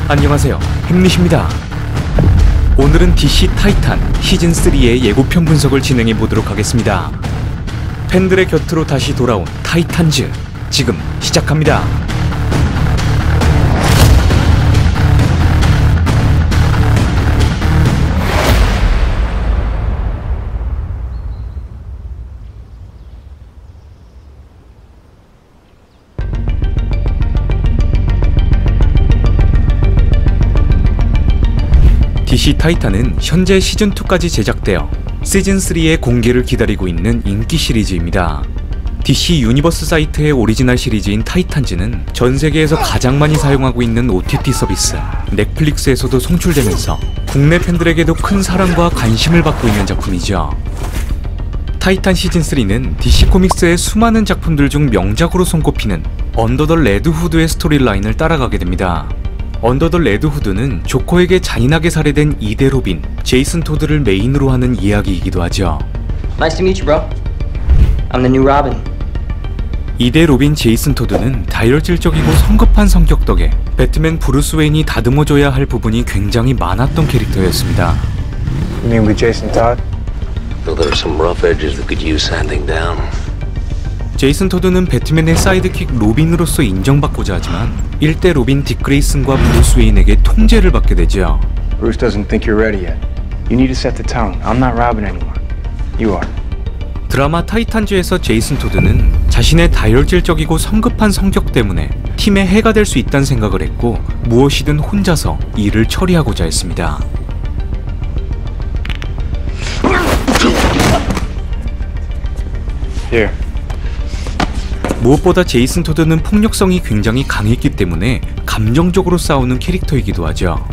안녕하세요, 햄릿입니다. 오늘은 DC 타이탄 시즌3의 예고편 분석을 진행해보도록 하겠습니다. 팬들의 곁으로 다시 돌아온 타이탄즈, 지금 시작합니다. DC 타이탄은 현재 시즌2까지 제작되어 시즌3의 공개를 기다리고 있는 인기 시리즈입니다. DC 유니버스 사이트의 오리지널 시리즈인 타이탄즈는 전 세계에서 가장 많이 사용하고 있는 OTT 서비스 넷플릭스에서도 송출되면서 국내 팬들에게도 큰 사랑과 관심을 받고 있는 작품이죠. 타이탄 시즌3는 DC 코믹스의 수많은 작품들 중 명작으로 손꼽히는 언더 더 레드 후드의 스토리라인을 따라가게 됩니다. 언더 더 레드 후드는 조커에게 잔인하게 살해된 2대 로빈, 제이슨 토드를 메인으로 하는 이야기이기도 하죠. Nice to meet you, bro. I'm the new Robin. 2대 로빈 제이슨 토드는 다혈질적이고 성급한 성격 덕에 배트맨 브루스 웨인이 다듬어줘야 할 부분이 굉장히 많았던 캐릭터였습니다. You mean with Jason Todd? Well, there are some rough edges that could use sanding down. 제이슨 토드는 배트맨의 사이드킥 로빈으로서 인정받고자 하지만 1대 로빈 딕 그레이슨과 브루스 웨인에게 통제를 받게 되죠. Bruce doesn't think you're ready yet. You need to set the tone. I'm not Robin anymore. You are. 드라마 타이탄즈에서 제이슨 토드는 자신의 다혈질적이고 성급한 성격 때문에 팀에 해가 될 수 있다는 생각을 했고 무엇이든 혼자서 일을 처리하고자 했습니다. Here. 무엇보다 제이슨 토드는 폭력성이 굉장히 강했기 때문에 감정적으로 싸우는 캐릭터이기도 하죠.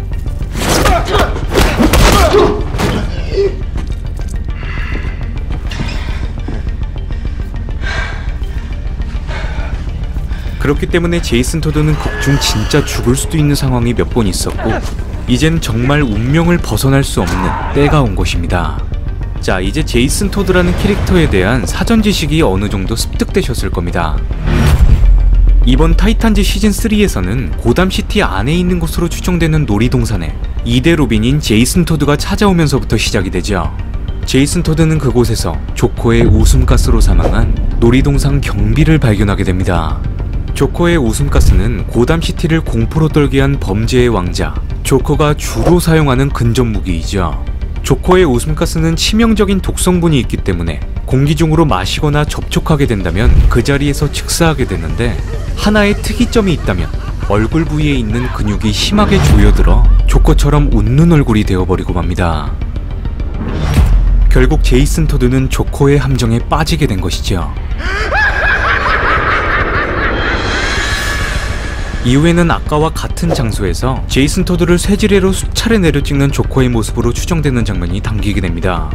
그렇기 때문에 제이슨 토드는 극중 진짜 죽을 수도 있는 상황이 몇 번 있었고 이젠 정말 운명을 벗어날 수 없는 때가 온 것입니다. 자, 이제 제이슨 토드라는 캐릭터에 대한 사전 지식이 어느 정도 습득되셨을 겁니다. 이번 타이탄즈 시즌3에서는 고담시티 안에 있는 곳으로 추정되는 놀이동산에 2대 로빈인 제이슨 토드가 찾아오면서부터 시작이 되죠. 제이슨 토드는 그곳에서 조커의 웃음가스로 사망한 놀이동산 경비를 발견하게 됩니다. 조커의 웃음가스는 고담시티를 공포로 떨게 한 범죄의 왕자 조커가 주로 사용하는 근접 무기이죠. 조커의 웃음가스는 치명적인 독성분이 있기 때문에 공기 중으로 마시거나 접촉하게 된다면 그 자리에서 즉사하게 되는데 하나의 특이점이 있다면 얼굴 부위에 있는 근육이 심하게 조여들어 조커처럼 웃는 얼굴이 되어버리고 맙니다. 결국 제이슨 토드는 조커의 함정에 빠지게 된 것이죠. 이후에는 아까와 같은 장소에서 제이슨 토드를 쇠지뢰로 수차례 내려찍는 조커의 모습으로 추정되는 장면이 당기게 됩니다.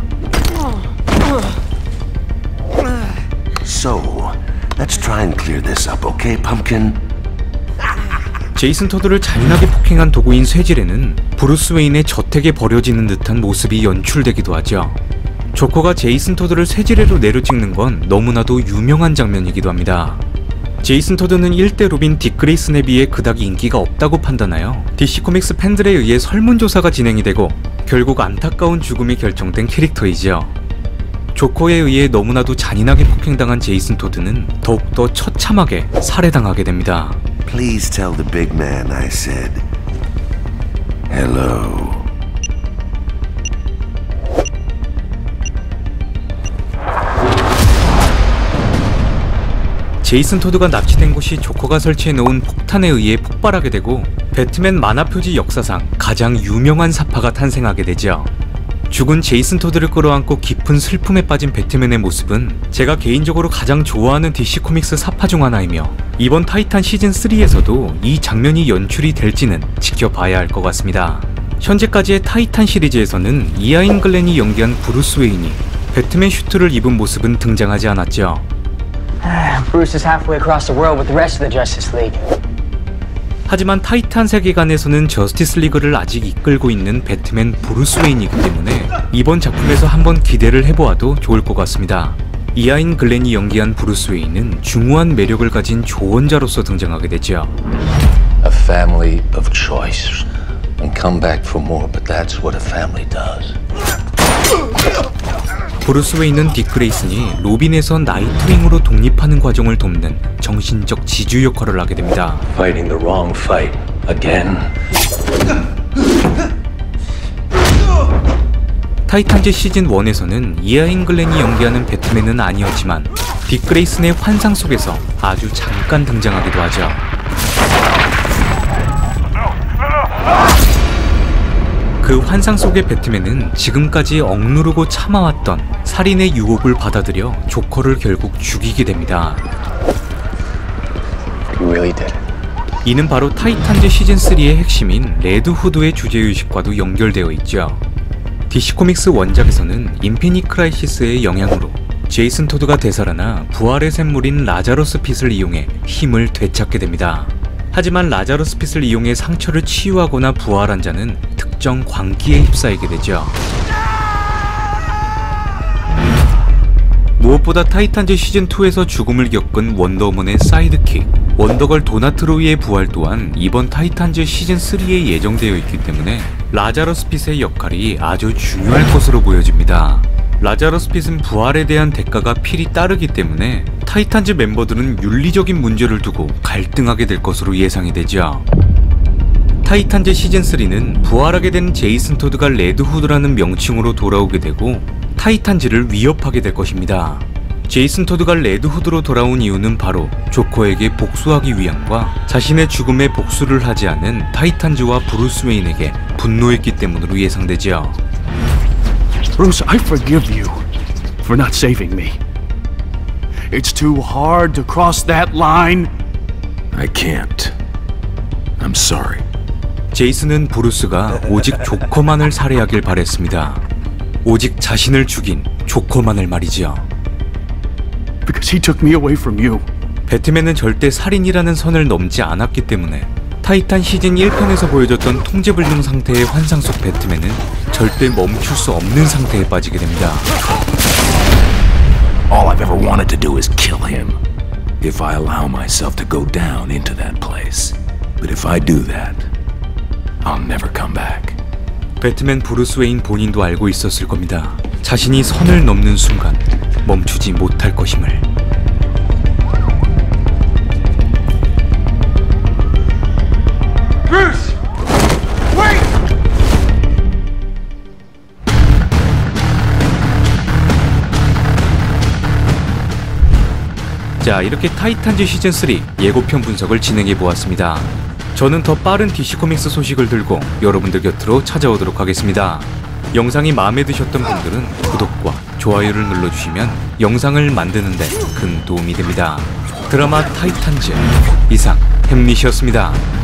So, let's try and clear this up, okay, Pumpkin? 제이슨 토드를 잔인하게 폭행한 도구인 쇠지뢰는 브루스 웨인의 저택에 버려지는 듯한 모습이 연출되기도 하죠. 조커가 제이슨 토드를 쇠지뢰로 내려찍는 건 너무나도 유명한 장면이기도 합니다. 제이슨 토드는 1대 로빈 딕 그레이슨에 비해 그닥 인기가 없다고 판단하여 DC 코믹스 팬들에 의해 설문조사가 진행이 되고 결국 안타까운 죽음이 결정된 캐릭터이죠. 조커에 의해 너무나도 잔인하게 폭행당한 제이슨 토드는 더욱더 처참하게 살해당하게 됩니다. Please tell the big man I said hello. 제이슨 토드가 납치된 곳이 조커가 설치해놓은 폭탄에 의해 폭발하게 되고 배트맨 만화 표지 역사상 가장 유명한 사파가 탄생하게 되죠. 죽은 제이슨 토드를 끌어안고 깊은 슬픔에 빠진 배트맨의 모습은 제가 개인적으로 가장 좋아하는 DC 코믹스 사파 중 하나이며 이번 타이탄 시즌3에서도 이 장면이 연출이 될지는 지켜봐야 할 것 같습니다. 현재까지의 타이탄 시리즈에서는 이아인 글렌이 연기한 브루스 웨인이 배트맨 슈트를 입은 모습은 등장하지 않았죠. Bruce is halfway across the world with the rest of the Justice League. 하지만 타이탄 세계관에서는 저스티스 리그를 아직 이끌고 있는 배트맨 브루스 웨인이기 때문에 이번 작품에서 한번 기대를 해보아도 좋을 것 같습니다. 이아인 글렌이 연기한 브루스 웨인은 중후한 매력을 가진 조언자로서 등장하게 되죠. A family of choice. and come back for more, but that's what a family does. 브루스 웨인은 딕 그레이슨이 로빈에서 나이트윙으로 독립하는 과정을 돕는 정신적 지주 역할을 하게 됩니다. Fighting the wrong fight again. 타이탄즈 시즌 1에서는 이아인 글렌이 연기하는 배트맨은 아니었지만 딕 그레이슨의 환상 속에서 아주 잠깐 등장하기도 하죠. 그 환상 속의 배트맨은 지금까지 억누르고 참아왔던 살인의 유혹을 받아들여 조커를 결국 죽이게 됩니다. You really did it. 이는 바로 타이탄즈 시즌3의 핵심인 레드 후드의 주제의식과도 연결되어 있죠. DC 코믹스 원작에서는 인피니트 크라이시스의 영향으로 제이슨 토드가 되살아나 부활의 샘물인 라자러스 핏을 이용해 힘을 되찾게 됩니다. 하지만 라자러스 핏을 이용해 상처를 치유하거나 부활한 자는 특정 광기에 휩싸이게 되죠. 무엇보다 타이탄즈 시즌2에서 죽음을 겪은 원더우먼의 사이드킥 원더걸 도나트로이의 부활 또한 이번 타이탄즈 시즌3에 예정되어 있기 때문에 라자러스 핏의 역할이 아주 중요할 것으로 보여집니다. 라자러스 핏은 부활에 대한 대가가 필히 따르기 때문에 타이탄즈 멤버들은 윤리적인 문제를 두고 갈등하게 될 것으로 예상이 되죠. 타이탄즈 시즌3는 부활하게 된 제이슨 토드가 레드 후드라는 명칭으로 돌아오게 되고 타이탄즈를 위협하게 될 것입니다. 제이슨 토드가 레드 후드로 돌아온 이유는 바로 조커에게 복수하기 위함과 자신의 죽음에 복수를 하지 않은 타이탄즈와 브루스 웨인에게 분노했기 때문으로 예상되죠. Bruce, I forgive you for not saving me. It's too hard to cross that line. I can't. I'm sorry. 제이슨은 브루스가 오직 조커만을 살해하길 바랬습니다. 오직 자신을 죽인 조커만을 말이죠. Because he took me away from you. 배트맨은 절대 살인이라는 선을 넘지 않았기 때문에 타이탄 시즌 1편에서 보여줬던 통제불능 상태의 환상 속 배트맨은 절대 멈출 수 없는 상태에 빠지게 됩니다. All I've ever wanted to do is kill him. If I allow myself to go down into that place. But if I do that, I'll never come back. 배트맨 브루스 웨인 본인도 알고 있었을 겁니다. 자신이 선을 넘는 순간 멈추지 못할 것임을. Bruce! Wait! 자, 이렇게 타이탄즈 시즌3 예고편 분석을 진행해 보았습니다. 저는 더 빠른 DC 코믹스 소식을 들고 여러분들 곁으로 찾아오도록 하겠습니다. 영상이 마음에 드셨던 분들은 구독과 좋아요를 눌러주시면 영상을 만드는데 큰 도움이 됩니다. 드라마 타이탄즈 이상 햄릿이었습니다.